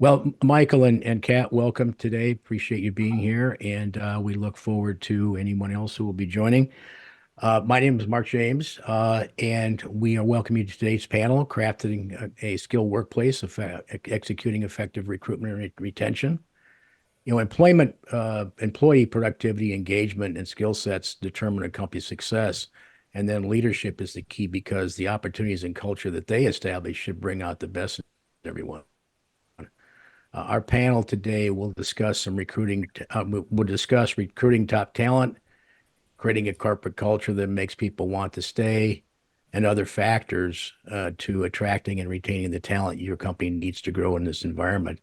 Well, Michael and Kat, welcome today. Appreciate you being here, and we look forward to anyone else who will be joining. My name is Mark James, and we are welcoming you to today's panel, Crafting a Skilled Workplace, Executing Effective Recruitment and Retention. Employee productivity, engagement, and skill sets determine a company's success. And then leadership is the key because the opportunities and culture that they establish should bring out the best in everyone. Our panel today will discuss some recruiting. We'll discuss recruiting top talent, creating a corporate culture that makes people want to stay, and other factors to attracting and retaining the talent your company needs to grow in this environment.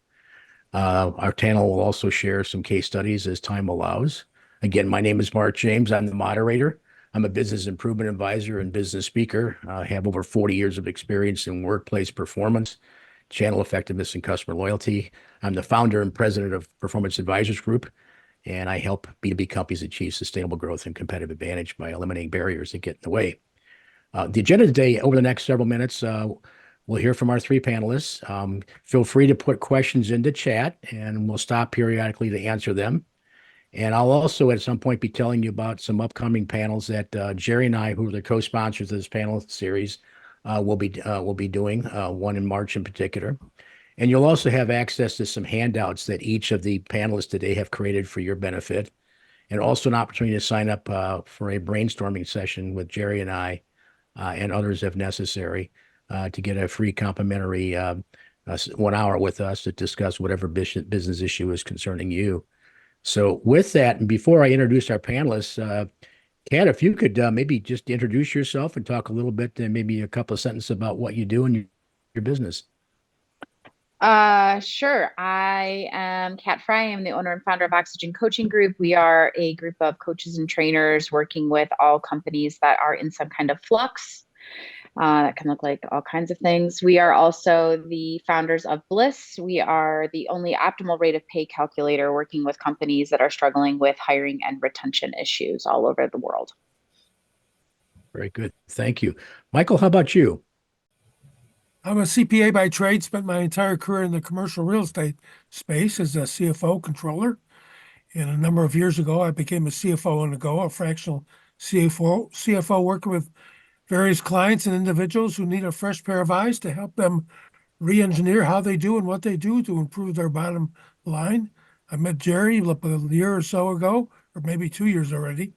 Our panel will also share some case studies as time allows. Again, my name is Mark James. I'm the moderator. I'm a business improvement advisor and business speaker. I have over 40 years of experience in workplace performance, channel effectiveness, and customer loyalty. I'm the founder and president of Performance Advisors Group, and I help B2B companies achieve sustainable growth and competitive advantage by eliminating barriers that get in the way. The agenda today, over the next several minutes, we'll hear from our three panelists. Feel free to put questions into chat, and we'll stop periodically to answer them. And I'll also at some point be telling you about some upcoming panels that Jeri and I, who are the co-sponsors of this panel series, will be doing, one in March in particular. And you'll also have access to some handouts that each of the panelists today have created for your benefit, and also an opportunity to sign up for a brainstorming session with Jeri and I and others if necessary to get a free complimentary 1 hour with us to discuss whatever business issue is concerning you. So with that, and before I introduce our panelists, Kat, if you could maybe just introduce yourself and talk a little bit, and maybe a couple of sentences about what you do in your business. Sure. I am Kat Fry. I'm the owner and founder of Oxygen Coaching Group. We are a group of coaches and trainers working with all companies that are in some kind of flux. That can look like all kinds of things. We are also the founders of Bliss. We are the only optimal rate of pay calculator working with companies that are struggling with hiring and retention issues all over the world. Very good. Thank you. Michael, how about you? I'm a CPA by trade, spent my entire career in the commercial real estate space as a CFO controller. And a number of years ago, I became a CFO on the go, a fractional CFO working with various clients and individuals who need a fresh pair of eyes to help them re-engineer how they do and what they do to improve their bottom line. I met Jeri a year or so ago, or maybe 2 years already,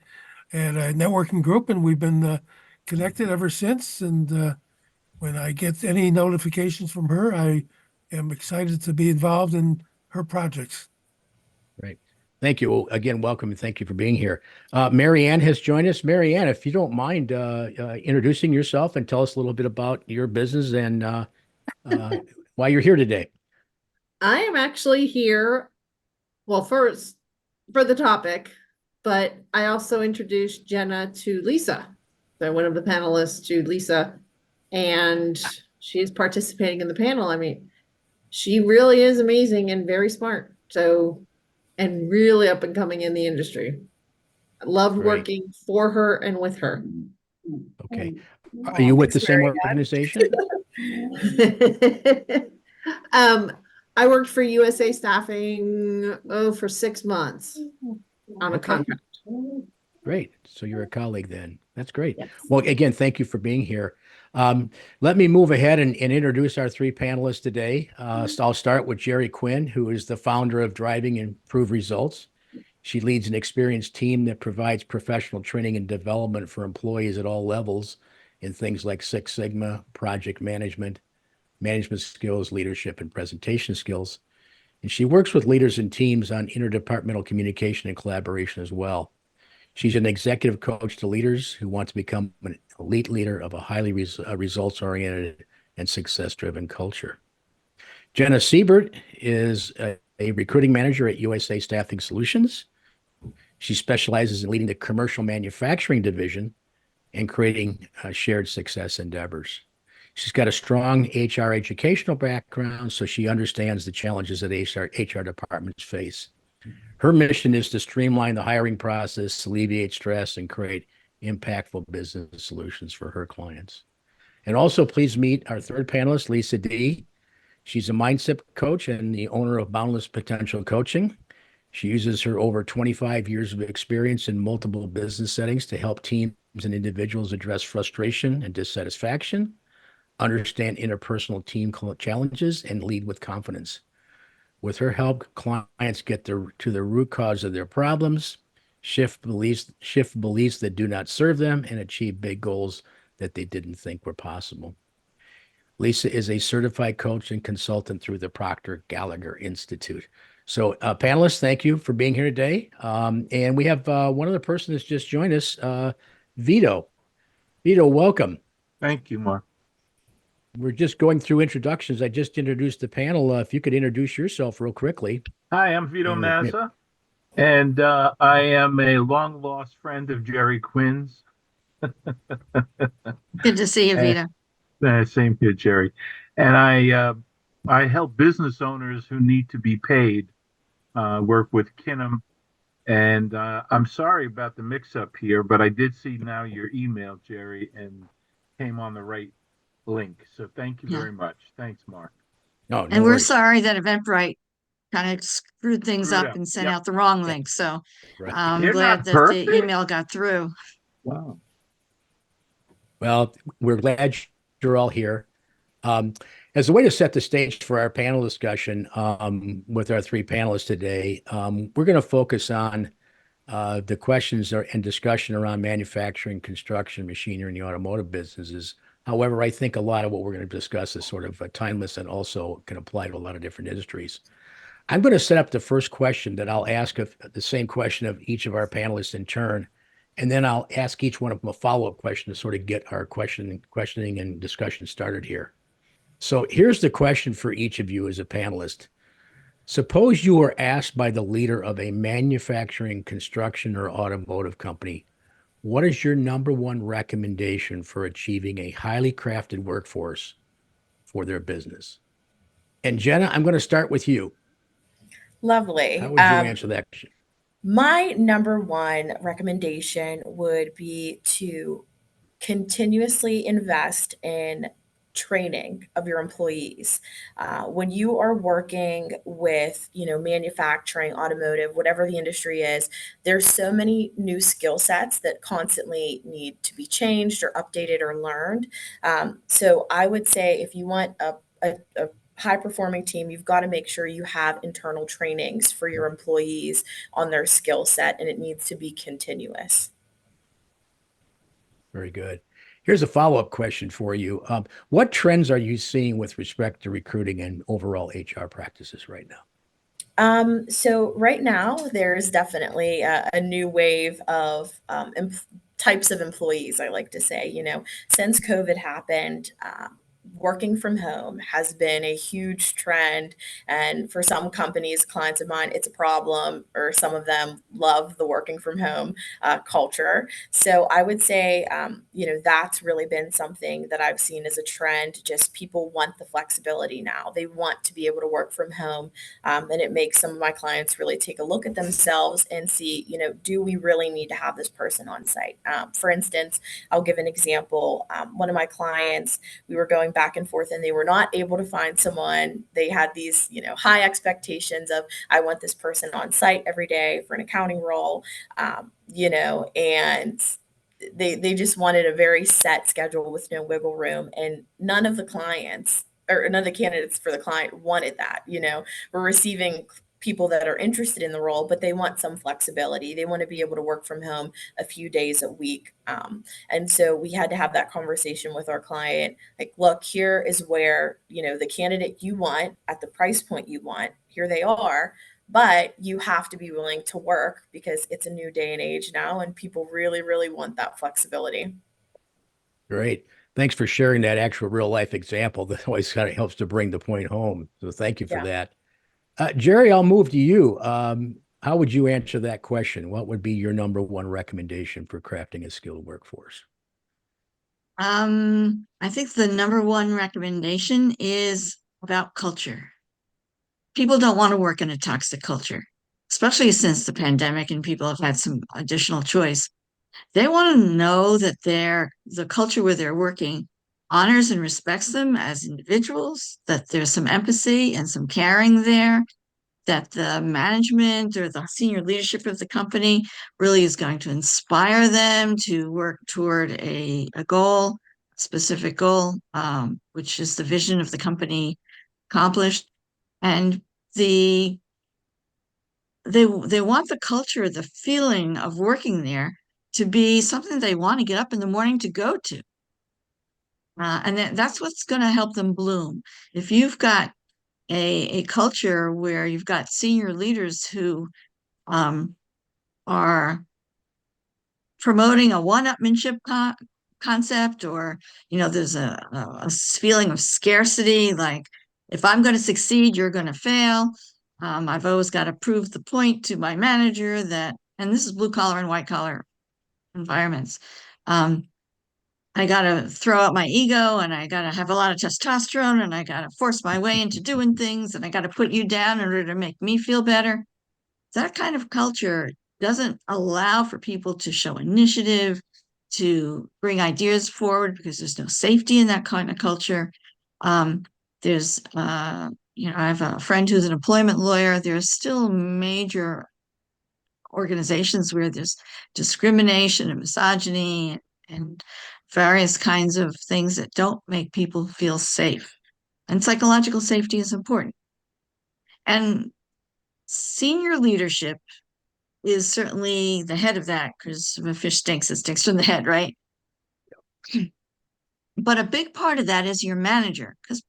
at a networking group, and we've been connected ever since. And when I get any notifications from her, I am excited to be involved in her projects. Great. Thank you. Well, again, welcome and thank you for being here. Mary Ann has joined us. Mary Ann, if you don't mind introducing yourself and tell us a little bit about your business and why you're here today. I am actually here, well, first for the topic, but I also introduced Jennah to Lisa. So one of the panelists to Lisa, and she's participating in the panel. I mean, she really is amazing and very smart. So, and really up and coming in the industry. I loved working for her and with her. Okay. Are you with the same organization? I worked for USA Staffing for 6 months on a contract. Great. So you're a colleague then. That's great. Yes. Well, again, thank you for being here. Let me move ahead and introduce our three panelists today. So I'll start with Jeri Quinn, who is the founder of Driving Improved Results. She leads an experienced team that provides professional training and development for employees at all levels in things like Six Sigma, project management skills, leadership, and presentation skills. And she works with leaders and teams on interdepartmental communication and collaboration as well. She's an executive coach to leaders who want to become an elite leader of a highly results-oriented and success-driven culture. Jennah Seibert is a recruiting manager at USA Staffing Solutions. She specializes in leading the commercial manufacturing division and creating shared success endeavors. She's got a strong HR educational background, so she understands the challenges that HR departments face. Her mission is to streamline the hiring process, alleviate stress, and create impactful business solutions for her clients. And also, please meet our third panelist, Lisa D. She's a mindset coach and the owner of Boundless Potential Coaching. She uses her over 25 years of experience in multiple business settings to help teams and individuals address frustration and dissatisfaction, understand interpersonal team challenges, and lead with confidence. With her help, clients get to the root cause of their problems, shift beliefs that do not serve them, and achieve big goals that they didn't think were possible. Lisa is a certified coach and consultant through the Proctor Gallagher Institute. So, panelists, thank you for being here today. And we have one other person that's just joined us, Vito. Vito, welcome. Thank you, Mark. We're just going through introductions. I just introduced the panel. If you could introduce yourself real quickly. Hi, I'm Vito And Mazza, and I am a long-lost friend of Jeri Quinn's. Good to see you, And- Vita. Same here, Jeri. And I help business owners who need to be paid work with Kinnem. And I'm sorry about the mix-up here, but I did see now your email, Jeri, and came on the right link. So thank you Yeah. very much. Thanks, Mark. no And we're worries. sorry that Eventbrite kind of screwed things Screwed up up. and sent Yep. out the wrong link. So Right. I'm They're glad not that perfect. the email got through. Wow. Well, we're glad you're all here. As a way to set the stage for our panel discussion with our three panelists today, we're going to focus on the questions and discussion around manufacturing, construction, machinery, and the automotive businesses. However, I think a lot of what we're going to discuss is sort of timeless and also can apply to a lot of different industries. I'm going to set up the first question that I'll ask of the same question of each of our panelists in turn, and then I'll ask each one of them a follow-up question to sort of get our questioning and discussion started here. So here's the question for each of you as a panelist. Suppose you were asked by the leader of a manufacturing, construction, or automotive company, what is your number one recommendation for achieving a highly crafted workforce for their business? And Jennah, I'm going to start with you. Lovely. How would you answer that question? My number one recommendation would be to continuously invest in training of your employees. When you are working with, manufacturing, automotive, whatever the industry is, there's so many new skill sets that constantly need to be changed or updated or learned. So I would say if you want a high performing team, you've got to make sure you have internal trainings for your employees on their skill set, and it needs to be continuous. Very good. Here's a follow-up question for you. What trends are you seeing with respect to recruiting and overall HR practices right now? So right now, there's definitely a new wave of types of employees, I like to say. Since COVID happened, working from home has been a huge trend. And for some companies, clients of mine, it's a problem, or some of them love the working from home culture. So I would say, that's really been something that I've seen as a trend. Just people want the flexibility now. They want to be able to work from home. And it makes some of my clients really take a look at themselves and see, do we really need to have this person on site? For instance, I'll give an example. One of my clients, we were going back and forth and they were not able to find someone. They had these, high expectations of, I want this person on site every day for an accounting role, and they just wanted a very set schedule with no wiggle room. And none of the candidates for the client wanted that. We're receiving people that are interested in the role, but they want some flexibility. They want to be able to work from home a few days a week. And so we had to have that conversation with our client. Like, look, here is where, the candidate you want at the price point you want, here they are. But you have to be willing to work because it's a new day and age now, and people really, really want that flexibility. Great. Thanks for sharing that actual real life example. That always kind of helps to bring the point home. So thank you for that. Jeri, I'll move to you. How would you answer that question? What would be your number one recommendation for crafting a skilled workforce? I think the number one recommendation is about culture. People don't want to work in a toxic culture, especially since the pandemic and people have had some additional choice. They want to know that the culture where they're working honors and respects them as individuals, that there's some empathy and some caring there, that the management or the senior leadership of the company really is going to inspire them to work toward a goal, specific goal, which is the vision of the company accomplished. And they want the culture, the feeling of working there to be something they want to get up in the morning to go to. And that's what's going to help them bloom. If you've got a culture where you've got senior leaders who are promoting a one-upmanship concept, or there's a feeling of scarcity, like if I'm going to succeed, you're going to fail. I've always got to prove the point to my manager that, and this is blue collar and white collar environments. I got to throw out my ego, and I got to have a lot of testosterone, and I got to force my way into doing things, and I got to put you down in order to make me feel better. That kind of culture doesn't allow for people to show initiative, to bring ideas forward, because there's no safety in that kind of culture. There's, I have a friend who's an employment lawyer. There's still major organizations where there's discrimination and misogyny and various kinds of things that don't make people feel safe. And psychological safety is important. And senior leadership is certainly the head of that, because if a fish stinks, it stinks from the head, right? But a big part of that is your manager, because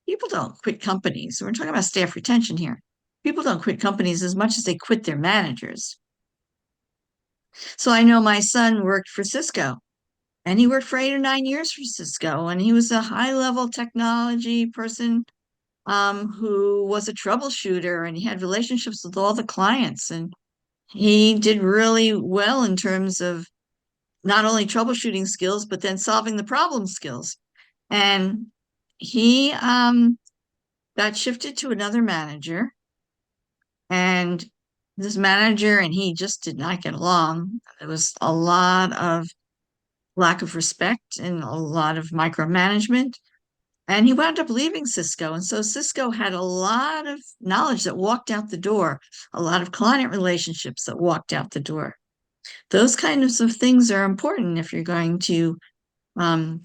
people don't quit companies. We're talking about staff retention here. People don't quit companies as much as they quit their managers. So I know my son worked for Cisco, and he worked for 8 or 9 years for Cisco, and he was a high-level technology person who was a troubleshooter, and he had relationships with all the clients, and he did really well in terms of not only troubleshooting skills, but then solving the problem skills. And he got shifted to another manager, and this manager and he just did not get along. There was a lot of lack of respect and a lot of micromanagement. And he wound up leaving Cisco. And so Cisco had a lot of knowledge that walked out the door, a lot of client relationships that walked out the door. Those kinds of things are important if you're going to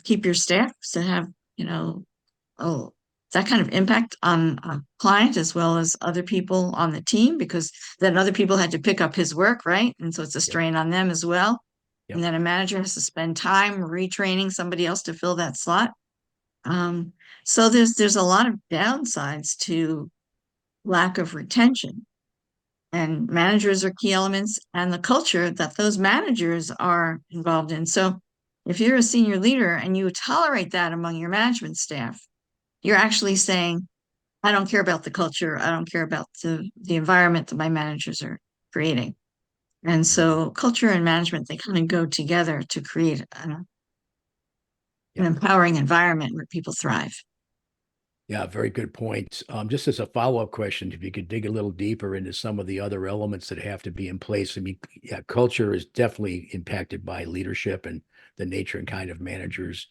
keep your staff to have, that kind of impact on a client as well as other people on the team, because then other people had to pick up his work, right? And so it's a strain on them as well. Yep. And then a manager has to spend time retraining somebody else to fill that slot. So there's a lot of downsides to lack of retention, and managers are key elements, and the culture that those managers are involved in. So if you're a senior leader and you tolerate that among your management staff, you're actually saying, I don't care about the culture. I don't care about the environment that my managers are creating. And so culture and management, they kind of go together to create an empowering environment where people thrive. Yeah, very good point. Just as a follow-up question, if you could dig a little deeper into some of the other elements that have to be in place. I mean, yeah, culture is definitely impacted by leadership and the nature and kind of managers.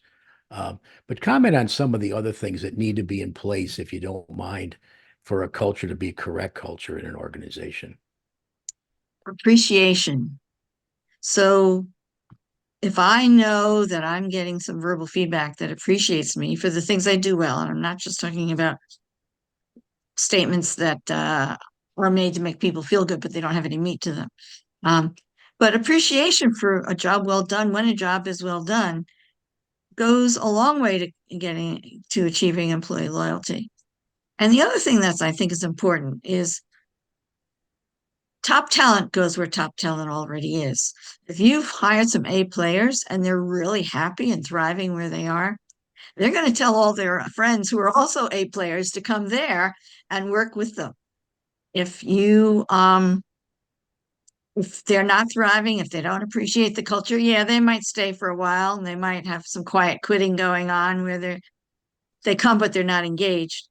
But comment on some of the other things that need to be in place, if you don't mind, for a culture to be correct culture in an organization. Appreciation. So if I know that I'm getting some verbal feedback that appreciates me for the things I do well, and I'm not just talking about statements that are made to make people feel good, but they don't have any meat to them. But appreciation for a job well done, when a job is well done, goes a long way to getting to achieving employee loyalty. And the other thing that I think is important is top talent goes where top talent already is. If you've hired some A players and they're really happy and thriving where they are, they're going to tell all their friends who are also A players to come there and work with them. If they're not thriving, if they don't appreciate the culture, yeah, they might stay for a while, and they might have some quiet quitting going on where they come, but they're not engaged.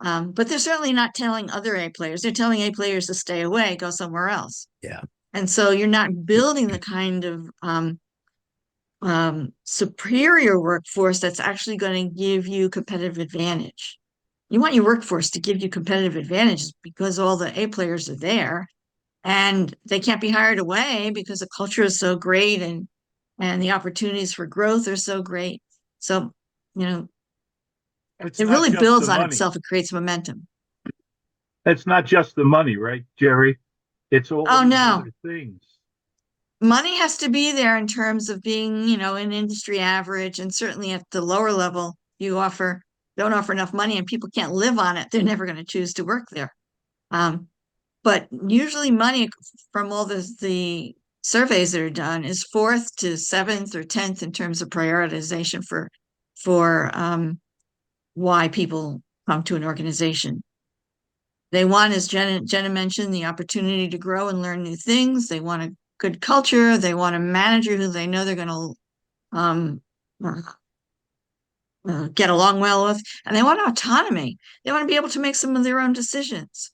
But they're certainly not telling other A players. They're telling A players to stay away, go somewhere else. Yeah. And so you're not building the kind of superior workforce that's actually going to give you competitive advantage. You want your workforce to give you competitive advantages because all the A players are there and they can't be hired away because the culture is so great and the opportunities for growth are so great. So, you know, It's it not really just builds the on money. itself. It creates momentum. It's not just the money, right, Jeri? It's all Oh, these no. other things. Money has to be there in terms of being, an industry average, and certainly at the lower level, don't offer enough money and people can't live on it, they're never going to choose to work there. But usually money from all the surveys that are done is fourth to seventh or 10th in terms of prioritization for why people come to an organization. They want, as Jennah mentioned, the opportunity to grow and learn new things. They want a good culture. They want a manager who they know they're going to get along well with, and they want autonomy. They want to be able to make some of their own decisions.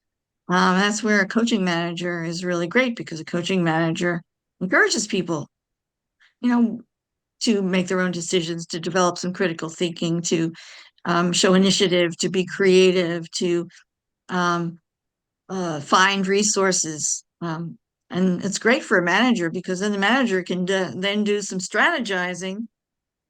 That's where a coaching manager is really great, because a coaching manager encourages people, to make their own decisions, to develop some critical thinking, to show initiative, to be creative, to find resources. And it's great for a manager, because then the manager can then do some strategizing,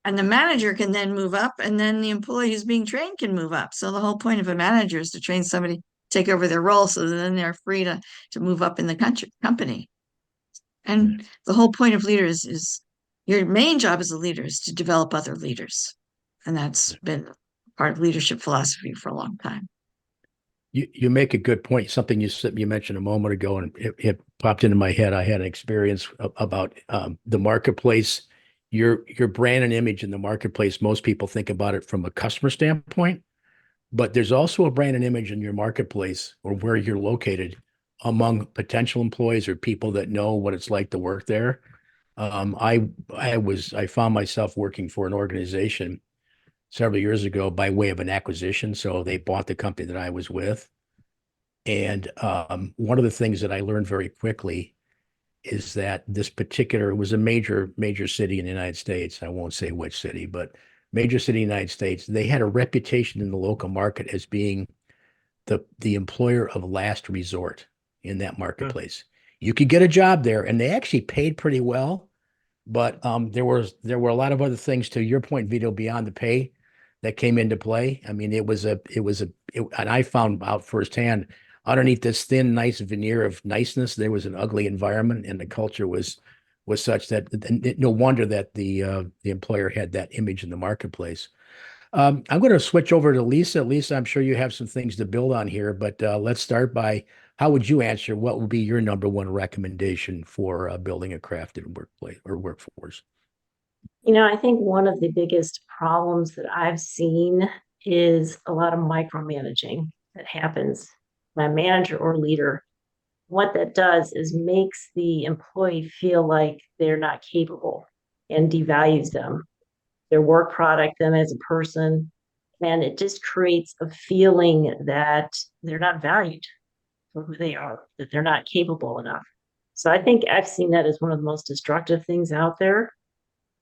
and the manager can then move up, and then the employee who's being trained can move up. So the whole point of a manager is to train somebody, take over their role, so that then they're free to move up in the company. And the whole point of leaders is your main job as a leader is to develop other leaders. And that's been part of leadership philosophy for a long time. You make a good point. Something you mentioned a moment ago, and it popped into my head. I had an experience about the marketplace. Your brand and image in the marketplace. Most people think about it from a customer standpoint, but there's also a brand and image in your marketplace, or where you're located, among potential employees or people that know what it's like to work there. I found myself working for an organization several years ago by way of an acquisition. So they bought the company that I was with. And one of the things that I learned very quickly is that this particular, it was a major city in the United States. I won't say which city, but major city in the United States. They had a reputation in the local market as being the employer of last resort in that marketplace. You could get a job there, and they actually paid pretty well. But there were a lot of other things, to your point, Vito, beyond the pay, that came into play. I mean, and I found out firsthand, underneath this thin, nice veneer of niceness, there was an ugly environment, and the culture was such that no wonder that the employer had that image in the marketplace. I'm going to switch over to Lisa. Lisa, I'm sure you have some things to build on here, but let's start by, how would you answer? What would be your number one recommendation for building a crafted workplace or workforce? I think one of the biggest problems that I've seen is a lot of micromanaging that happens by a manager or leader. What that does is makes the employee feel like they're not capable and devalues them, their work product, them as a person. And it just creates a feeling that they're not valued for who they are, that they're not capable enough. So I think I've seen that as one of the most destructive things out there.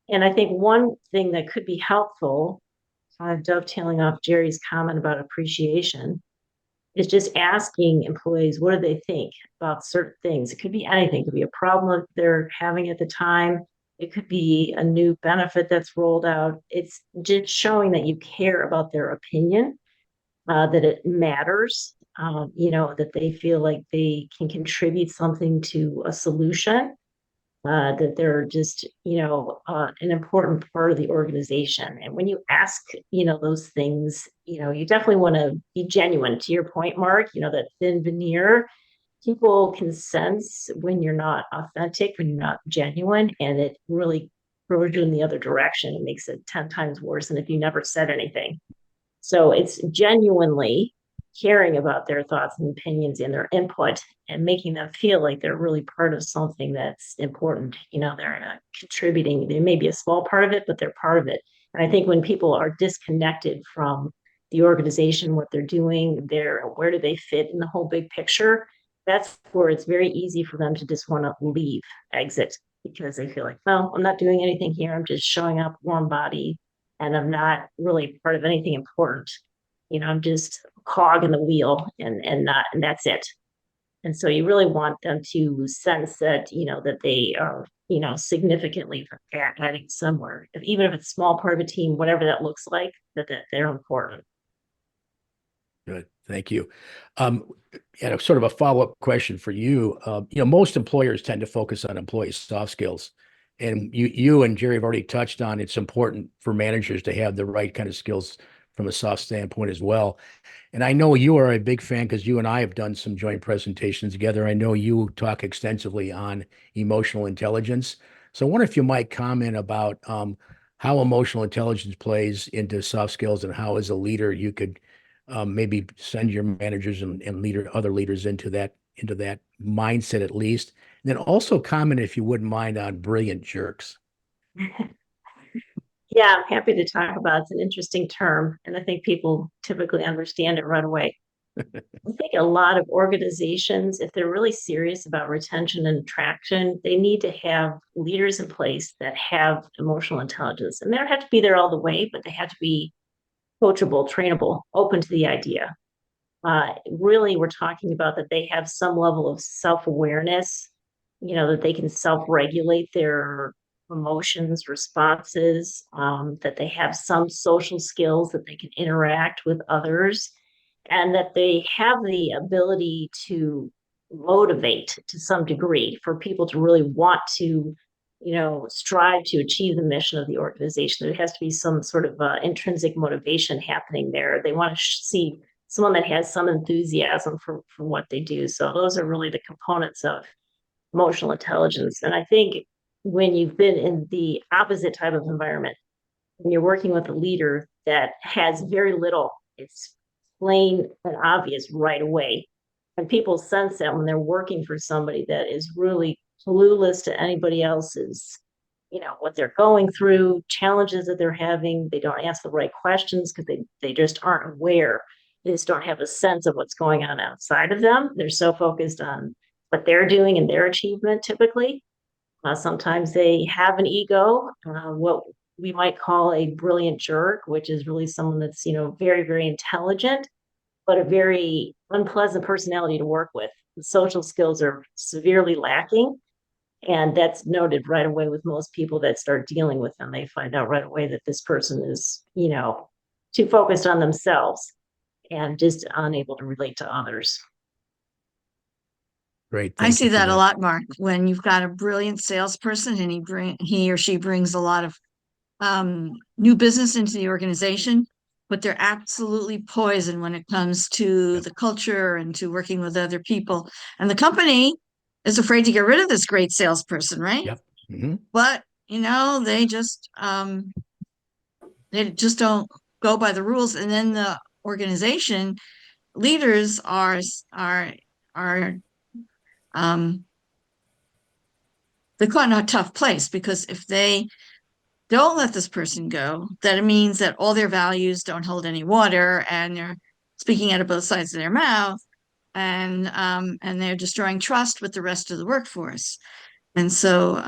And I think one thing that could be helpful, dovetailing off Jeri's comment about appreciation, is just asking employees, what do they think about certain things? It could be anything. It could be a problem that they're having at the time. It could be a new benefit that's rolled out. It's just showing that you care about their opinion, that it matters, that they feel like they can contribute something to a solution, that they're just, an important part of the organization. And when you ask, those things, you definitely want to be genuine. To your point, Mark, that thin veneer, people can sense when you're not authentic, when you're not genuine, and it really throws you in the other direction. It makes it 10 times worse than if you never said anything. So it's genuinely caring about their thoughts and opinions and their input, and making them feel like they're really part of something that's important. They're contributing. They may be a small part of it, but they're part of it. And I think when people are disconnected from the organization, what they're doing, where do they fit in the whole big picture, that's where it's very easy for them to just want to exit, because they feel like, well, I'm not doing anything here. I'm just showing up warm body and I'm not really part of anything important. I'm just a cog in the wheel and that's it. And so you really want them to sense that, that they are, significantly adding somewhere, even if it's a small part of a team, whatever that looks like, that they're important. Good. Thank you. And a sort of a follow-up question for you. Most employers tend to focus on employee soft skills. And you and Jeri have already touched on it's important for managers to have the right kind of skills from a soft standpoint as well. And I know you are a big fan because you and I have done some joint presentations together. I know you talk extensively on emotional intelligence. So I wonder if you might comment about how emotional intelligence plays into soft skills and how, as a leader, you could maybe send your managers and other leaders into that mindset at least. And then also comment, if you wouldn't mind, on brilliant jerks. Yeah, I'm happy to talk about it. It's an interesting term, and I think people typically understand it right away. I think a lot of organizations, if they're really serious about retention and attraction, they need to have leaders in place that have emotional intelligence. And they don't have to be there all the way, but they have to be coachable, trainable, open to the idea. Really, we're talking about that they have some level of self-awareness, that they can self-regulate their emotions, responses, that they have some social skills, that they can interact with others, and that they have the ability to motivate to some degree for people to really want to strive to achieve the mission of the organization. There has to be some sort of intrinsic motivation happening there. They want to see someone that has some enthusiasm for what they do. So those are really the components of emotional intelligence. And I think when you've been in the opposite type of environment, when you're working with a leader that has very little, it's plain and obvious right away. And people sense that when they're working for somebody that is really clueless to anybody else's, what they're going through, challenges that they're having. They don't ask the right questions because they just aren't aware. They just don't have a sense of what's going on outside of them. They're so focused on what they're doing and their achievement typically. Sometimes they have an ego, what we might call a brilliant jerk, which is really someone that's, very, very intelligent, but a very unpleasant personality to work with. The social skills are severely lacking. And that's noted right away with most people that start dealing with them. They find out right away that this person is, too focused on themselves and just unable to relate to others. Great. I Thank see you for that a lot, Mark, when you've got a brilliant salesperson and he or she brings a lot of new business into the organization, but they're absolutely poison when it comes to Yep. the culture and to working with other people. And the company is afraid to get rid of this great salesperson, right? Yep. Mm-hmm. But they just don't go by the rules. And then the organization leaders they're caught in a tough place, because if they don't let this person go, that it means that all their values don't hold any water, and they're speaking out of both sides of their mouth, and they're destroying trust with the rest of the workforce. And so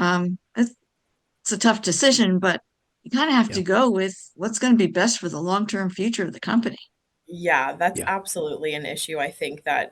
it's a tough decision, but you kind of have to go with what's going to be best for the long-term future of the company. Yeah, that's Yeah. absolutely an issue. I think that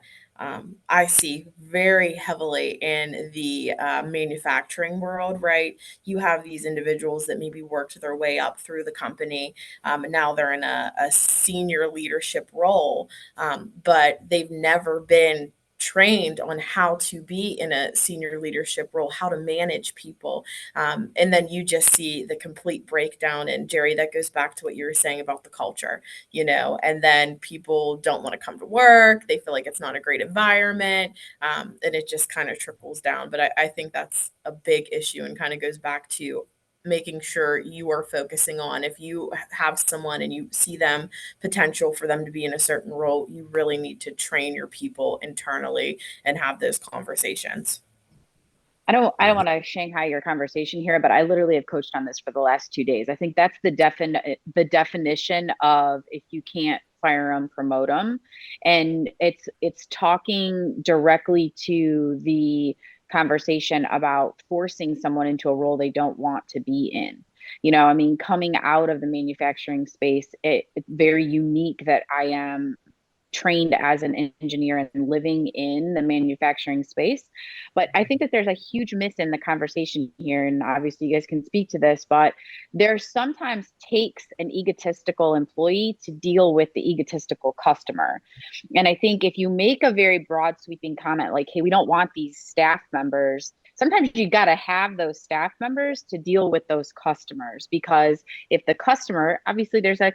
I see very heavily in the manufacturing world, right? You have these individuals that maybe worked their way up through the company, and now they're in a senior leadership role, but they've never been trained on how to be in a senior leadership role, how to manage people. And then you just see the complete breakdown. And Jeri, that goes back to what you were saying about the culture, and then people don't want to come to work. They feel like it's not a great environment. And it just kind of trickles down. But I think that's a big issue and kind of goes back to making sure you are focusing on, if you have someone and you see them potential for them to be in a certain role, you really need to train your people internally and have those conversations. I don't want to Shanghai your conversation here, but I literally have coached on this for the last 2 days. I think that's the definition of, if you can't fire them, promote them. And it's talking directly to the conversation about forcing someone into a role they don't want to be in. You know, I mean, coming out of the manufacturing space, it's very unique that I am trained as an engineer and living in the manufacturing space. But I think that there's a huge miss in the conversation here. And obviously, you guys can speak to this, but there sometimes takes an egotistical employee to deal with the egotistical customer. And I think if you make a very broad, sweeping comment like, hey, we don't want these staff members, sometimes you got to have those staff members to deal with those customers, because if the customer, obviously there's a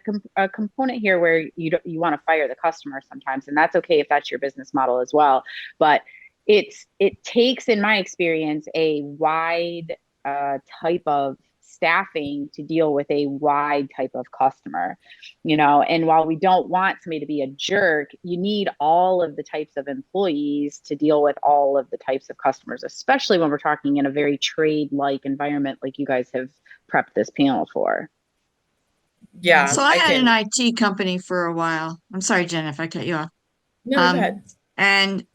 component here where you want to fire the customer sometimes, and that's okay if that's your business model as well. But it takes, in my experience, a wide type of staffing to deal with a wide type of customer, you know. And while we don't want somebody to be a jerk, you need all of the types of employees to deal with all of the types of customers, especially when we're talking in a very trade-like environment like you guys have prepped this panel for. Yeah, So I had an IT company for a while. I'm sorry, Jen, if I cut you off. No, go ahead. And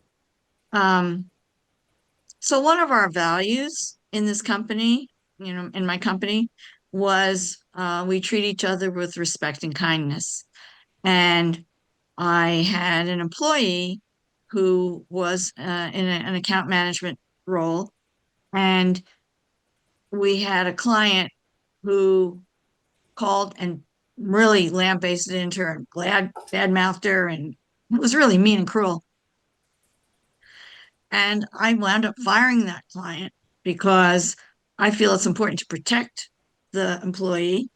so one of our values in this company, you know, in my company, was we treat each other with respect and kindness. And I had an employee who was in an account management role, and we had a client who called and really lambasted into her and bad-mouthed her, and it was really mean and cruel. And I wound up firing that client because I feel it's important to protect the employee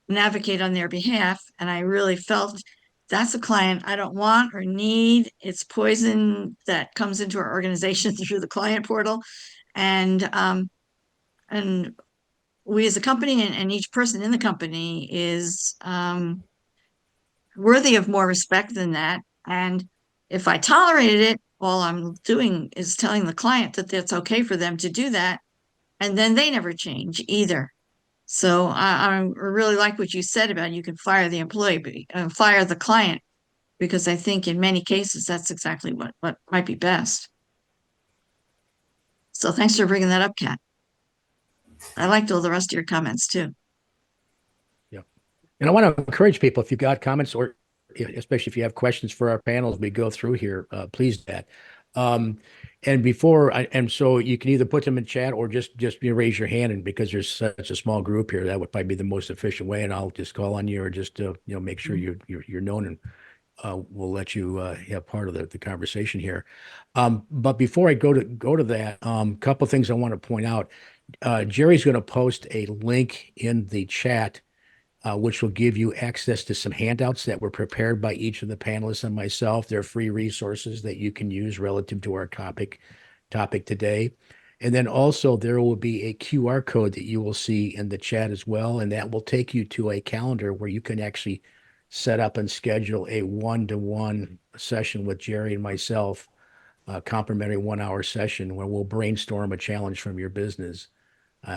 and advocate on their behalf. And I really felt that's a client I don't want or need. It's poison that comes into our organization through the client portal. And we as a company and each person in the company is worthy of more respect than that. And if I tolerated it, all I'm doing is telling the client that that's okay for them to do that. And then they never change either. So I really like what you said about you can fire the employee, fire the client, because I think in many cases, that's exactly what might be best. So thanks for bringing that up, Kat. I liked all the rest of your comments too. Yeah. And I want to encourage people, if you've got comments or especially if you have questions for our panel as we go through here, please do that. And so you can either put them in chat or just raise your hand, and because there's such a small group here, that would probably be the most efficient way. And I'll just call on you, or just make sure you're known, and we'll let you have part of the conversation here. But before I go to that, couple of things I want to point out. Jeri's going to post a link in the chat, which will give you access to some handouts that were prepared by each of the panelists and myself. They're free resources that you can use relative to our topic today. And then also there will be a QR code that you will see in the chat as well, and that will take you to a calendar where you can actually set up and schedule a one-to-one session with Jeri and myself, a complimentary 1-hour session where we'll brainstorm a challenge from your business.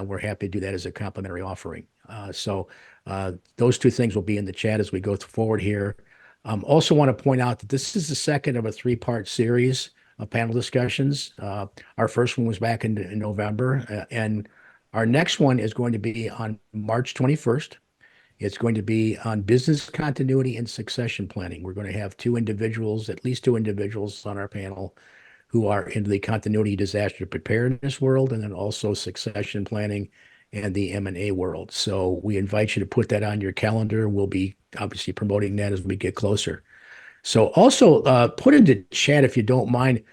We're happy to do that as a complimentary offering. So those two things will be in the chat as we go forward here. Also want to point out that this is the second of a 3-part series of panel discussions. Our first one was back in November, and our next one is going to be on March 21st. It's going to be on business continuity and succession planning. We're going to have at least two individuals on our panel who are in the continuity disaster preparedness world, and then also succession planning and the M&A world. So we invite you to put that on your calendar. We'll be obviously promoting that as we get closer. So also put into chat, if you don't mind,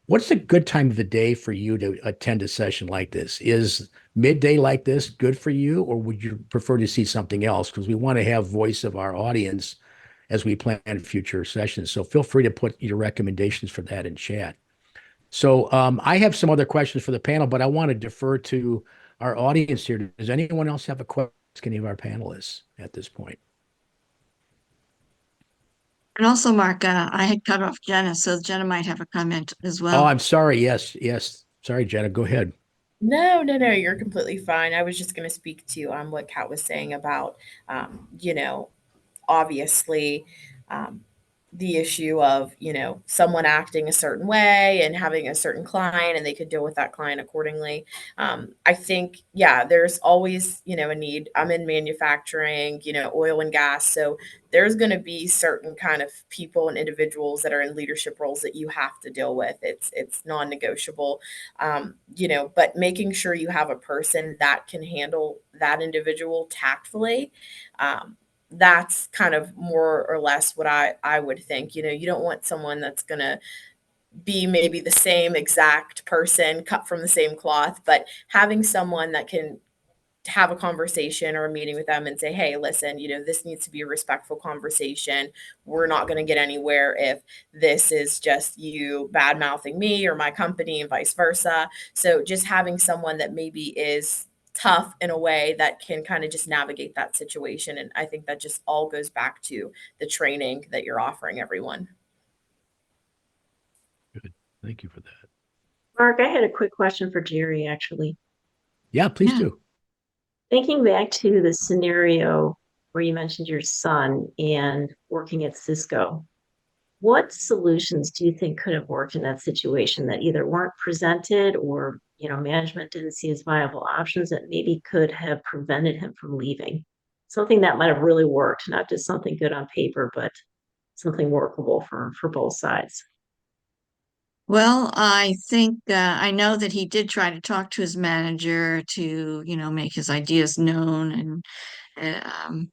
what's a good time of the day for you to attend a session like this? Is midday like this good for you, or would you prefer to see something else? Because we want to have voice of our audience as we plan future sessions. So feel free to put your recommendations for that in chat. So I have some other questions for the panel, but I want to defer to our audience here. Does anyone else have a question, any of our panelists at this point? And also, Mark, I had cut off Jennah, so Jennah might have a comment as well. Oh, I'm sorry. Yes. Sorry, Jennah, go ahead. No, you're completely fine. I was just going to speak to what Kat was saying about, obviously, the issue of, someone acting a certain way and having a certain client, and they could deal with that client accordingly. I think, yeah, there's always, a need. I'm in manufacturing, oil and gas. So there's going to be certain kind of people and individuals that are in leadership roles that you have to deal with. It's non-negotiable. But making sure you have a person that can handle that individual tactfully, that's kind of more or less what I would think. You don't want someone that's going to be maybe the same exact person cut from the same cloth, but having someone that can have a conversation or a meeting with them and say, hey, listen, this needs to be a respectful conversation. We're not going to get anywhere if this is just you bad mouthing me or my company and vice versa. So just having someone that maybe is tough in a way that can kind of just navigate that situation. And I think that just all goes back to the training that you're offering everyone. Good. Thank you for that. Mark, I had a quick question for Jeri, actually. Yeah, please Yeah. do. Thinking back to the scenario where you mentioned your son and working at Cisco, what solutions do you think could have worked in that situation that either weren't presented or, management didn't see as viable options that maybe could have prevented him from leaving? Something that might have really worked, not just something good on paper, but something workable for both sides. Well, I think I know that he did try to talk to his manager to, make his ideas known, um,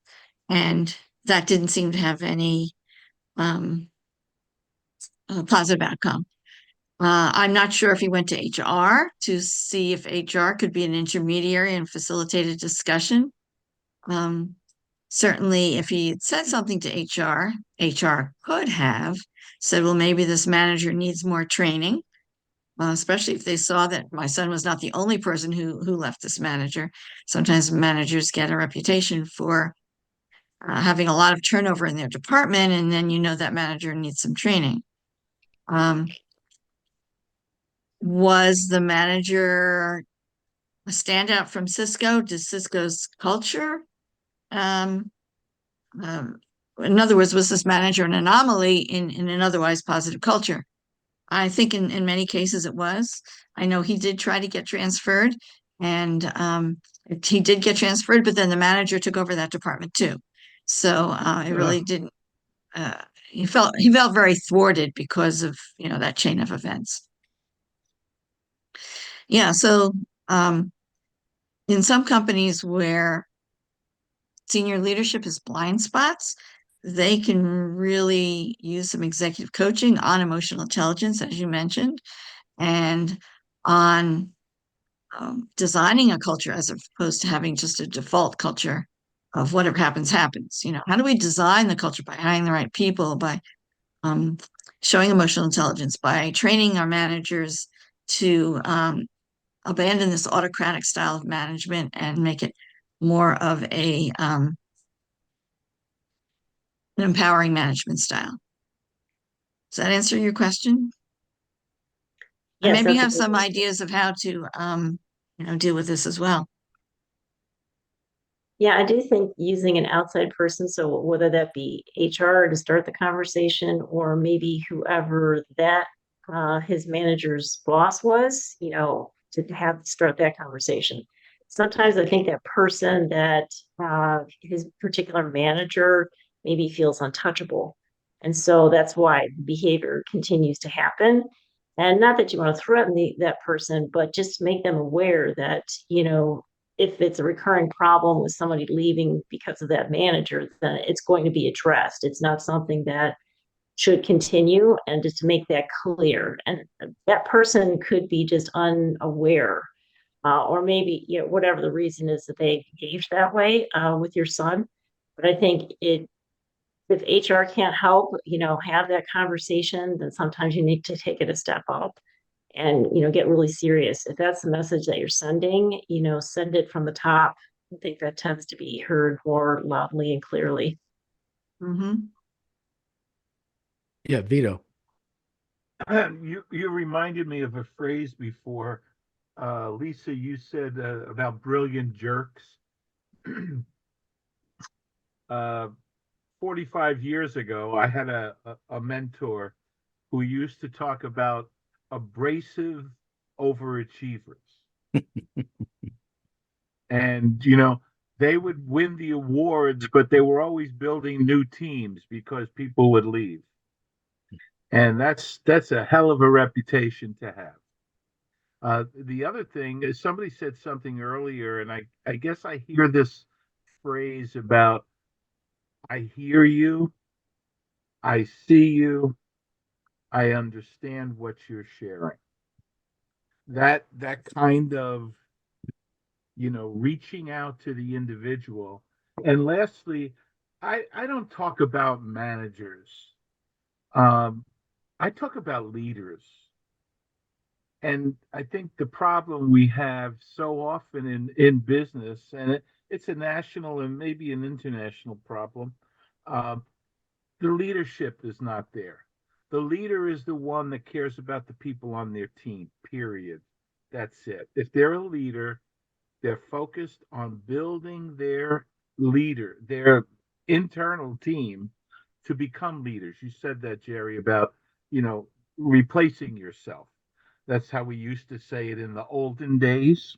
and that didn't seem to have any um, positive outcome. I'm not sure if he went to HR to see if HR could be an intermediary and facilitate a discussion. Certainly, if he had said something to HR could have said, well, maybe this manager needs more training, especially if they saw that my son was not the only person who left this manager. Sometimes managers get a reputation for having a lot of turnover in their department, and then that manager needs some training. Was the manager a standout from Cisco? Did Cisco's culture? Um, um, in other words, was this manager an anomaly in an otherwise positive culture? I think in many cases it was. I know he did try to get transferred, and he did get transferred, but then the manager took over that department too. So it really didn't. He felt very thwarted because of that chain of events. Yeah. So in some companies where senior leadership has blind spots, they can really use some executive coaching on emotional intelligence, as you mentioned, and on designing a culture as opposed to having just a default culture of whatever happens, happens. How do we design the culture by hiring the right people, by showing emotional intelligence, by training our managers to abandon this autocratic style of management and make it more of an empowering management style. Does that answer your question? And Yes, maybe you that's a have good some one. ideas of how to, deal with this as well. Yeah, I do think using an outside person, so whether that be HR to start the conversation or maybe whoever that his manager's boss was, to have start that conversation. Sometimes I think that person that his particular manager maybe feels untouchable. And so that's why behavior continues to happen. And not that you want to threaten that person, but just make them aware that, if it's a recurring problem with somebody leaving because of that manager, then it's going to be addressed. It's not something that should continue, and just to make that clear. And that person could be just unaware, or maybe, whatever the reason is that they engage that way with your son. But I think if HR can't help, have that conversation, then sometimes you need to take it a step up and get really serious. If that's the message that you're sending, send it from the top. I think that tends to be heard more loudly and clearly. Mm-hmm. Yeah, Vito. You reminded me of a phrase before. Lisa, you said about brilliant jerks. uh, 45 years ago, I had a mentor who used to talk about abrasive overachievers. And, they would win the awards, but they were always building new teams because people would leave. And that's a hell of a reputation to have. The other thing is somebody said something earlier, and I guess I hear this phrase about I hear you, I see you, I understand what you're sharing. That kind of, reaching out to the individual. And lastly, I don't talk about managers. I talk about leaders. And I think the problem we have so often in business, and it's a national and maybe an international problem, the leadership is not there. The leader is the one that cares about the people on their team, period. That's it. If they're a leader, they're focused on building their internal team to become leaders. You said that, Jeri, about, replacing yourself. That's how we used to say it in the olden days.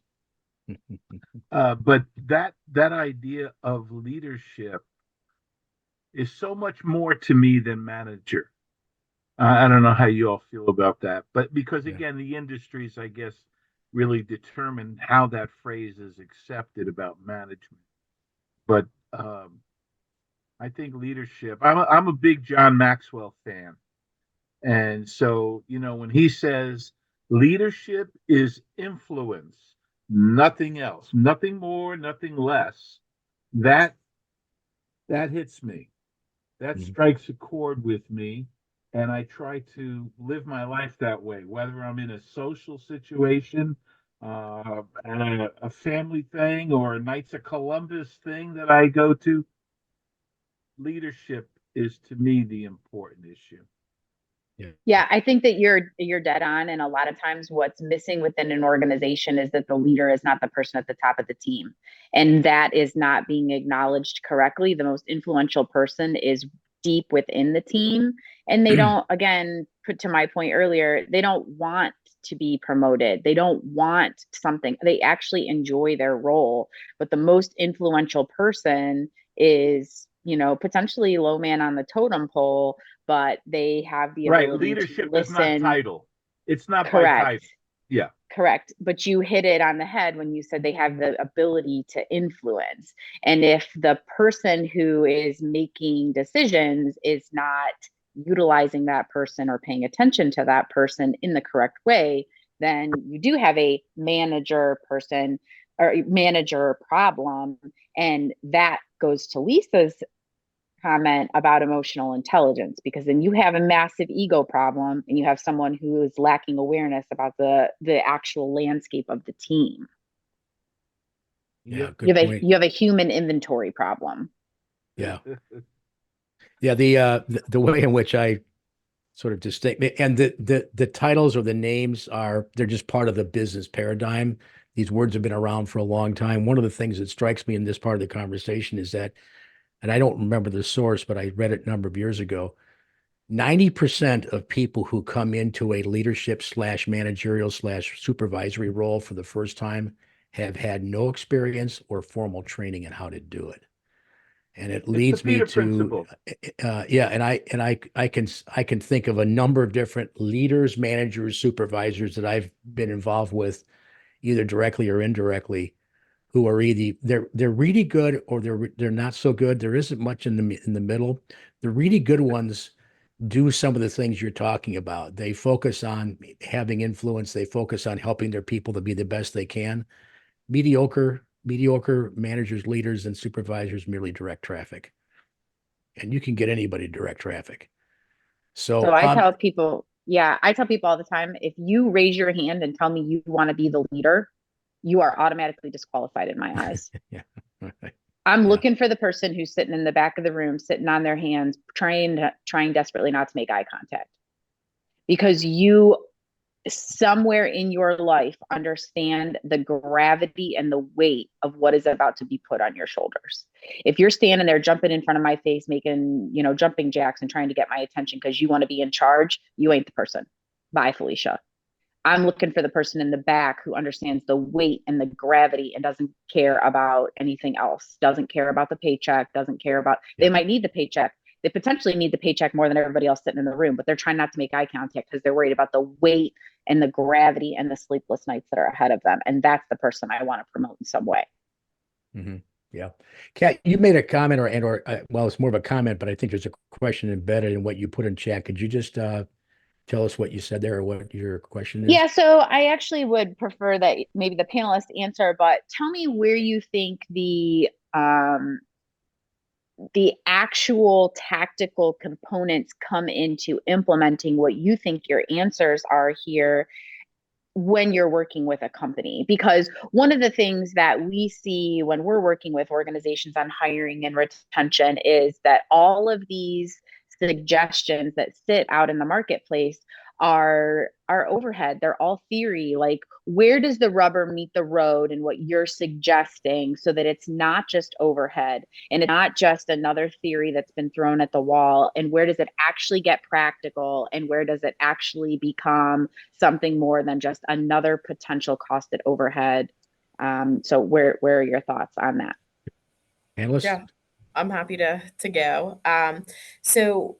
But that idea of leadership is so much more to me than manager. I don't know how you all feel about that, but because again, the industries, I guess, really determine how that phrase is accepted about management. But I think leadership. I'm a big John Maxwell fan, and so when he says leadership is influence, nothing else, nothing more, nothing less, that hits me. That strikes a chord with me. And I try to live my life that way, whether I'm in a social situation, and a family thing, or a Knights of Columbus thing that I go to. Leadership is, to me, the important issue. Yeah, I think that you're dead on. And a lot of times what's missing within an organization is that the leader is not the person at the top of the team. And that is not being acknowledged correctly. The most influential person is deep within the team. And they don't, again, put to my point earlier, they don't want to be promoted. They don't want something. They actually enjoy their role. But the most influential person is, potentially low man on the totem pole, but they have the ability leadership to listen. Is not title. It's not Correct. by title. Yeah. Correct. But you hit it on the head when you said they have the ability to influence. And if the person who is making decisions is not utilizing that person or paying attention to that person in the correct way, then you do have a manager person or manager problem. And that goes to Lisa's comment about emotional intelligence, because then you have a massive ego problem and you have someone who is lacking awareness about the actual landscape of the team. Yeah, good point. You have a human inventory problem. Yeah. Yeah, the way in which I sort of distinct, and the titles or the names they're just part of the business paradigm. These words have been around for a long time. One of the things that strikes me in this part of the conversation is that, and I don't remember the source, but I read it a number of years ago, 90% of people who come into a leadership / managerial / supervisory role for the first time have had no experience or formal training in how to do it. And it leads me to, and I can think of a number of different leaders, managers, supervisors that I've been involved with, either directly or indirectly, who are either they're really good or they're not so good. There isn't much in the middle. The really good ones do some of the things you're talking about. They focus on having influence. They focus on helping their people to be the best they can. Mediocre managers, leaders, and supervisors merely direct traffic. And you can get anybody to direct traffic. So I tell people all the time, if you raise your hand and tell me you want to be the leader, you are automatically disqualified in my eyes. Yeah. Right. I'm looking for the person who's sitting in the back of the room, sitting on their hands, trying desperately not to make eye contact, because you somewhere in your life understand the gravity and the weight of what is about to be put on your shoulders. If you're standing there jumping in front of my face, making, jumping jacks and trying to get my attention because you want to be in charge, you ain't the person. Bye, Felicia. I'm looking for the person in the back who understands the weight and the gravity and doesn't care about anything else, doesn't care about the paycheck, doesn't care about, they might need the paycheck. They potentially need the paycheck more than everybody else sitting in the room, but they're trying not to make eye contact because they're worried about the weight and the gravity and the sleepless nights that are ahead of them. And that's the person I want to promote in some way. Mm-hmm. Yeah. Kat, you made a comment well, it's more of a comment, but I think there's a question embedded in what you put in chat. Could you just tell us what you said there or what your question is? Yeah, so I actually would prefer that maybe the panelists answer, but tell me where you think the actual tactical components come into implementing what you think your answers are here when you're working with a company. Because one of the things that we see when we're working with organizations on hiring and retention is that all of these suggestions that sit out in the marketplace are overhead. They're all theory. Like, where does the rubber meet the road in what you're suggesting so that it's not just overhead and it's not just another theory that's been thrown at the wall? And where does it actually get practical? And where does it actually become something more than just another potential costed overhead? So where are your thoughts on that? Analyst? Yeah, I'm happy to go. So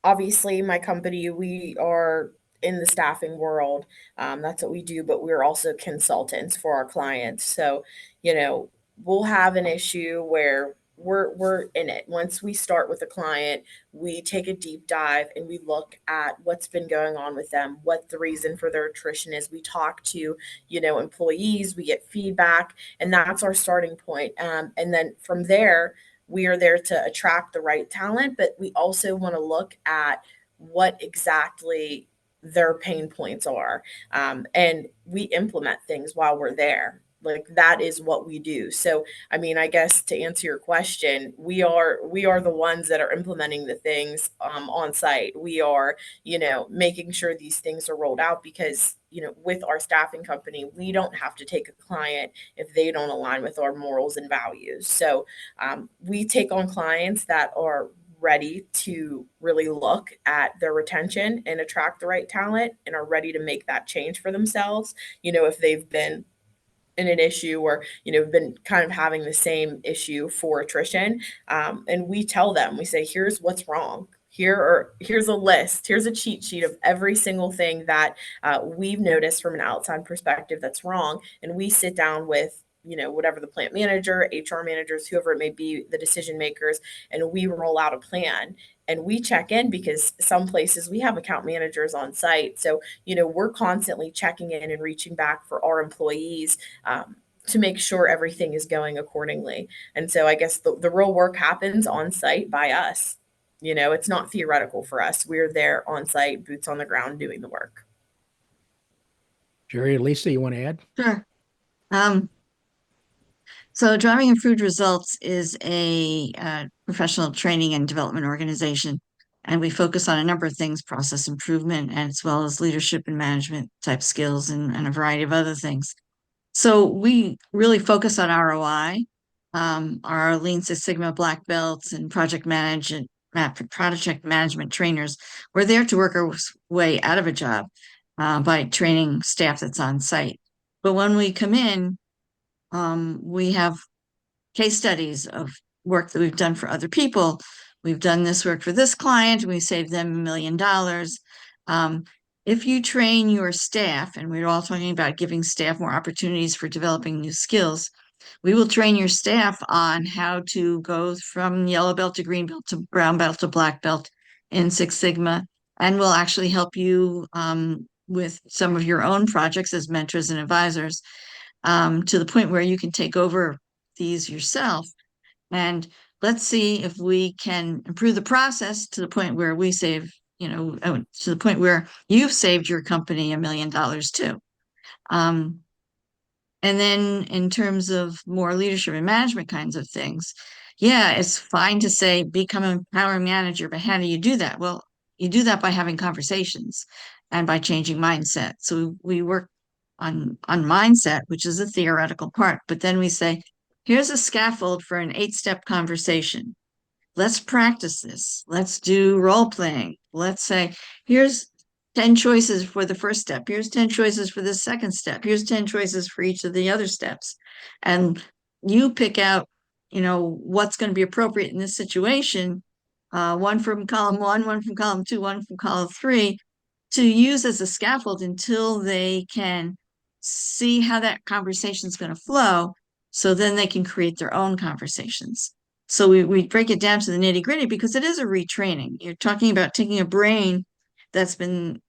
obviously my company, we are in the staffing world. That's what we do, but we're also consultants for our clients. So, we'll have an issue where we're in it. Once we start with a client, we take a deep dive and we look at what's been going on with them, what the reason for their attrition is. We talk to, employees, we get feedback, and that's our starting point. And then from there, we are there to attract the right talent, but we also want to look at what exactly their pain points are. And we implement things while we're there. Like, that is what we do. So, I mean, I guess to answer your question, we are the ones that are implementing the things on site. We are, making sure these things are rolled out because, with our staffing company, we don't have to take a client if they don't align with our morals and values. So we take on clients that are ready to really look at their retention and attract the right talent and are ready to make that change for themselves. If they've been in an issue or been kind of having the same issue for attrition, and we tell them, we say, here's what's wrong. Here's a list, here's a cheat sheet of every single thing that we've noticed from an outside perspective that's wrong. And we sit down with whatever the plant manager, HR managers, whoever it may be, the decision makers, and we roll out a plan. And we check in because some places we have account managers on site. So, we're constantly checking in and reaching back for our employees to make sure everything is going accordingly. And so I guess the real work happens on site by us. It's not theoretical for us. We're there on site, boots on the ground, doing the work. Jeri, Lisa, you want to add? Sure. So Driving Improved Results is a professional training and development organization, and we focus on a number of things, process improvement, as well as leadership and management type skills and a variety of other things. So we really focus on ROI. Our Lean Six Sigma black belts and project management trainers, we're there to work our way out of a job by training staff that's on site. But when we come in, we have case studies of work that we've done for other people. We've done this work for this client, and we saved them $1 million. If you train your staff, and we're all talking about giving staff more opportunities for developing new skills, we will train your staff on how to go from yellow belt to green belt to brown belt to black belt in Six Sigma, and we'll actually help you with some of your own projects as mentors and advisors to the point where you can take over these yourself. And let's see if we can improve the process to the point where we save, to the point where you've saved your company $1 million too. And then in terms of more leadership and management kinds of things, yeah, it's fine to say become an empowering manager, but how do you do that? Well, you do that by having conversations. and by changing mindset. So we work on mindset, which is a theoretical part, but then we say, here's a scaffold for an 8-step conversation. Let's practice this. Let's do role playing. Let's say, here's 10 choices for the first step. Here's 10 choices for the second step. Here's 10 choices for each of the other steps. And you pick out, what's going to be appropriate in this situation. One from column 1, one from column 2, one from column 3, to use as a scaffold until they can see how that conversation is going to flow. So then they can create their own conversations. So we break it down to the nitty gritty because it is a retraining. You're talking about taking a brain that's been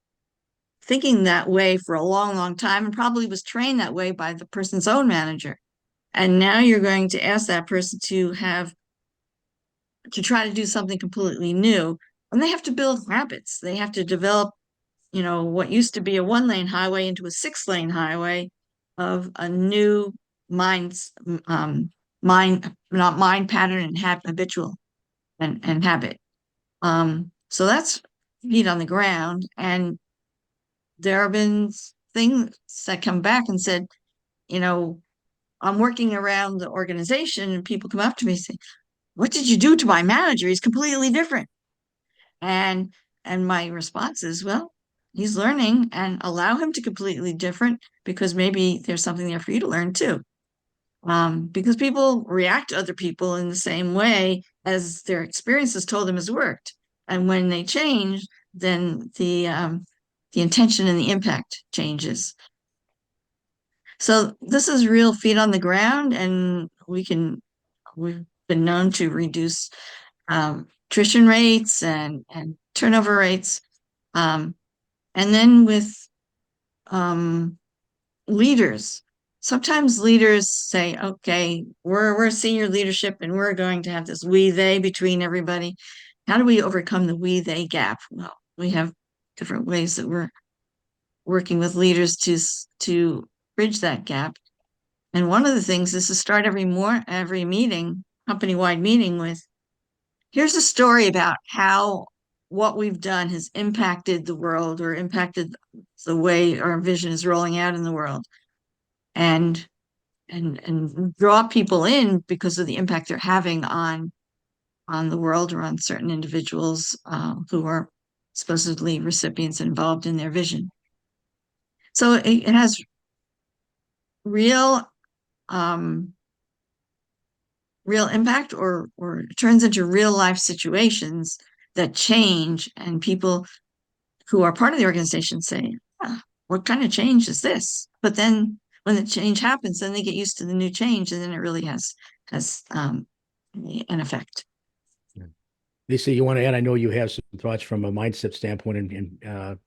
thinking that way for a long, long time and probably was trained that way by the person's own manager. And now you're going to ask that person to try to do something completely new. And they have to build habits. They have to develop, what used to be a 1-lane highway into a 6-lane highway of a new mind pattern and habitual and habit. So that's feet on the ground. And there have been things that come back and said, I'm working around the organization and people come up to me and say, what did you do to my manager? He's completely different. And my response is, well, he's learning, and allow him to completely different, because maybe there's something there for you to learn too. Because people react to other people in the same way as their experiences told them has worked. And when they change, then the intention and the impact changes. So this is real feet on the ground, and we've been known to reduce attrition rates and turnover rates. And then with leaders, sometimes leaders say, okay, we're senior leadership and we're going to have this we-they between everybody. How do we overcome the we-they gap? Well, we have different ways that we're working with leaders to bridge that gap. And one of the things is to start every meeting, company-wide meeting, with, here's a story about how what we've done has impacted the world or impacted the way our vision is rolling out in the world, and draw people in because of the impact they're having on the world or on certain individuals who are supposedly recipients involved in their vision. So it has real impact, or it turns into real life situations that change, and people who are part of the organization say, what kind of change is this? But then when the change happens, then they get used to the new change, and then it really has an effect. Lisa, you want to add? I know you have some thoughts from a mindset standpoint, and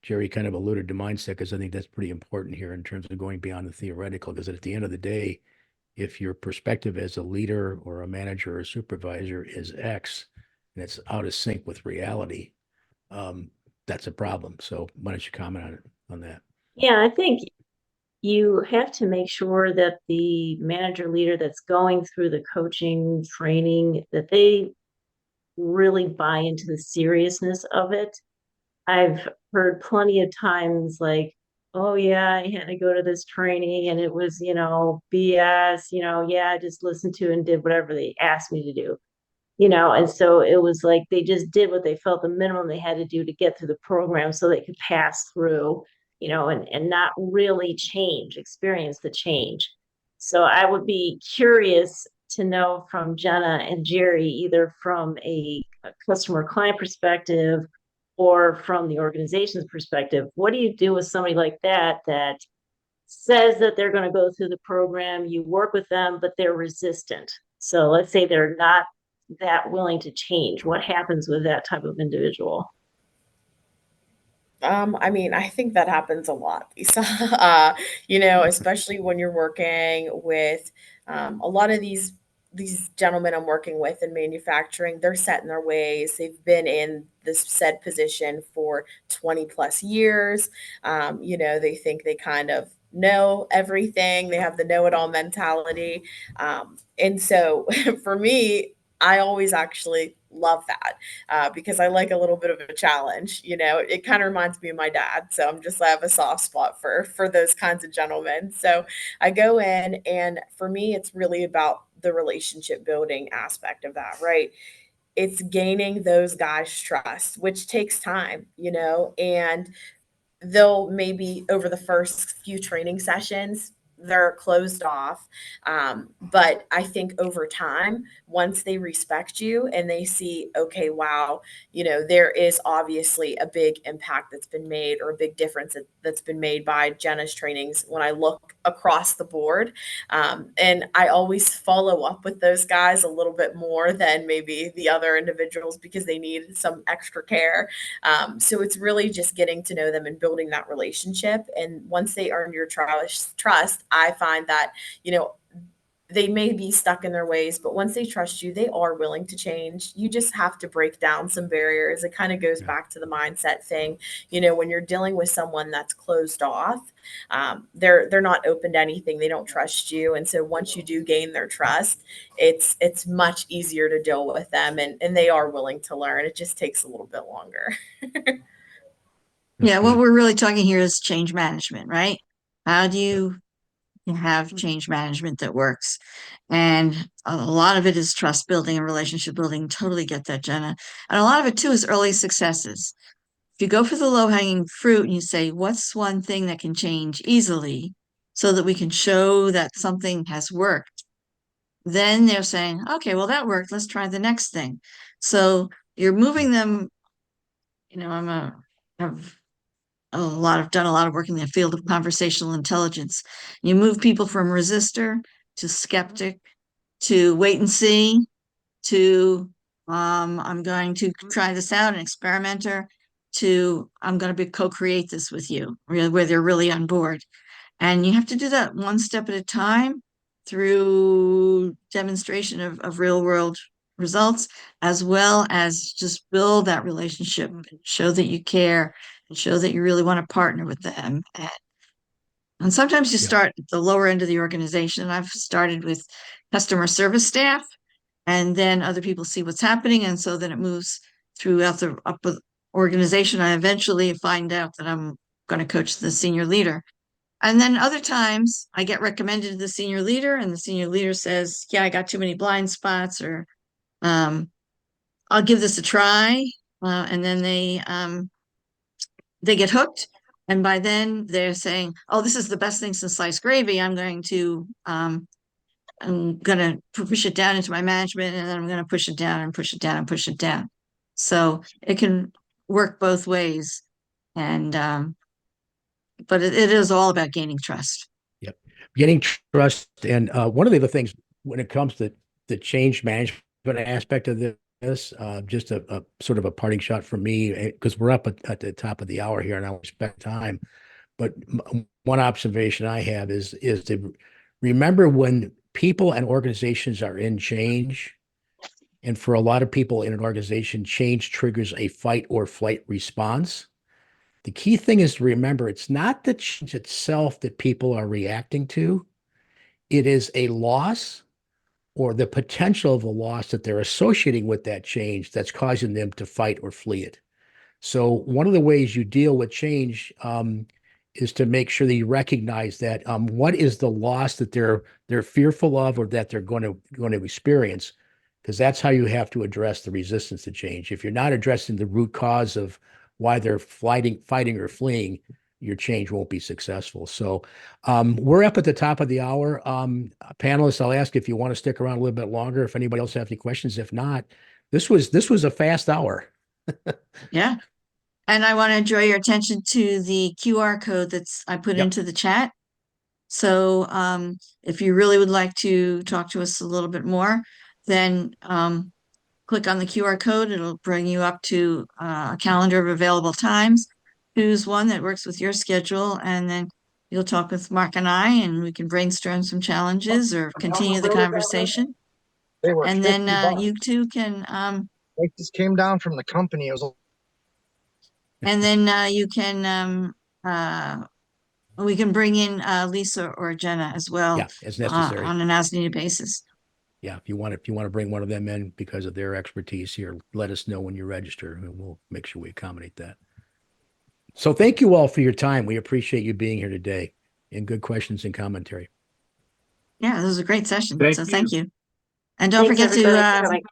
Jeri kind of alluded to mindset, because I think that's pretty important here in terms of going beyond the theoretical, because at the end of the day, if your perspective as a leader or a manager or a supervisor is X and it's out of sync with reality, that's a problem. So why don't you comment on that? Yeah, I think you have to make sure that the manager leader that's going through the coaching training, that they really buy into the seriousness of it. I've heard plenty of times like, oh yeah, I had to go to this training and it was, BS, I just listened to and did whatever they asked me to do. And so it was like they just did what they felt the minimum they had to do to get through the program so they could pass through, and not really experience the change. So I would be curious to know from Jennah and Jeri, either from a customer client perspective or from the organization's perspective, what do you do with somebody like that says that they're going to go through the program, you work with them, but they're resistant? So let's say they're not that willing to change. What happens with that type of individual? I think that happens a lot, Lisa. Especially when you're working with a lot of these gentlemen I'm working with in manufacturing. They're set in their ways. They've been in this said position for 20 plus years. They think they kind of know everything. They have the know-it-all mentality. And so for me, I always actually love that because I like a little bit of a challenge. You know, it kind of reminds me of my dad. So I have a soft spot for those kinds of gentlemen. So I go in, and for me, it's really about the relationship building aspect of that, right? It's gaining those guys' trust, which takes time, you know, and they'll maybe over the first few training sessions they're closed off, but I think over time, once they respect you and they see, okay, wow, you know, there is obviously a big impact that's been made, or a big difference that's been made by Jennah's trainings when I look across the board. And I always follow up with those guys a little bit more than maybe the other individuals because they need some extra care. So it's really just getting to know them and building that relationship. And once they earn your trust, I find that, you know, they may be stuck in their ways, but once they trust you, they are willing to change. You just have to break down some barriers. It kind of goes back to the mindset thing. You know, when you're dealing with someone that's closed off, they're not open to anything. They don't trust you, and so once you do gain their trust, it's much easier to deal with them, and they are willing to learn. It just takes a little bit longer. Yeah, what Good. we're really talking here is change management, right? How do you have change management that works? And a lot of it is trust building and relationship building. Totally get that, Jennah. And a lot of it too is early successes. If you go for the low-hanging fruit and you say, what's one thing that can change easily so that we can show that something has worked? Then they're saying, okay, well, that worked. Let's try the next thing. So you're moving them, you know, I've done a lot of work in the field of conversational intelligence. You move people from resistor to skeptic to wait and see to I'm going to try this out, an experimenter, to I'm going to co-create this with you, where they're really on board. And you have to do that one step at a time through demonstration of real world results, as well as just build that relationship, show that you care, and show that you really want to partner with them. And sometimes you Yeah. start at the lower end of the organization. I've started with customer service staff, and then other people see what's happening. And so then it moves throughout the upper organization. I eventually find out that I'm going to coach the senior leader. And then other times I get recommended to the senior leader, and the senior leader says, yeah, I got too many blind spots, or I'll give this a try. And then they get hooked. And by then they're saying, oh, this is the best thing since sliced gravy. I'm going to push it down into my management, and then I'm going to push it down and push it down and push it down. So it can work both ways. And but it is all about gaining trust. Yep. Getting trust. And one of the other things when it comes to the change management aspect of this, just a sort of a parting shot for me, because we're up at the top of the hour here and I respect time. But one observation I have is to remember when people and organizations are in change, and for a lot of people in an organization, change triggers a fight or flight response. The key thing is to remember it's not the change itself that people are reacting to. It is a loss or the potential of a loss that they're associating with that change that's causing them to fight or flee it. So one of the ways you deal with change is to make sure that you recognize that what is the loss that they're fearful of or that they're going to experience, because that's how you have to address the resistance to change. If you're not addressing the root cause of why they're fighting or fleeing, your change won't be successful. So we're up at the top of the hour. Panelists, I'll ask if you want to stick around a little bit longer. If anybody else has any questions, if not, this was a fast hour. Yeah. And I want to draw your attention to the QR code I put Yep. into the chat. So if you really would like to talk to us a little bit more, then click on the QR code. It'll bring you up to a calendar of available times. Choose one that works with your schedule, and then you'll talk with Mark and I, and we can brainstorm some challenges or continue the conversation. They were And 50 then bucks. you two can They just came down from the company. It was and then we can bring in Lisa or Jennah as well Yeah, as necessary. on an as needed basis. yeah, if you want to bring one of them in because of their expertise here, let us know when you register, and we'll make sure we accommodate that. So thank you all for your time. We appreciate you being here today, and good questions and commentary. Yeah, this was a great session. Thank So thank you. you. And don't Thanks, forget everybody, for to coming.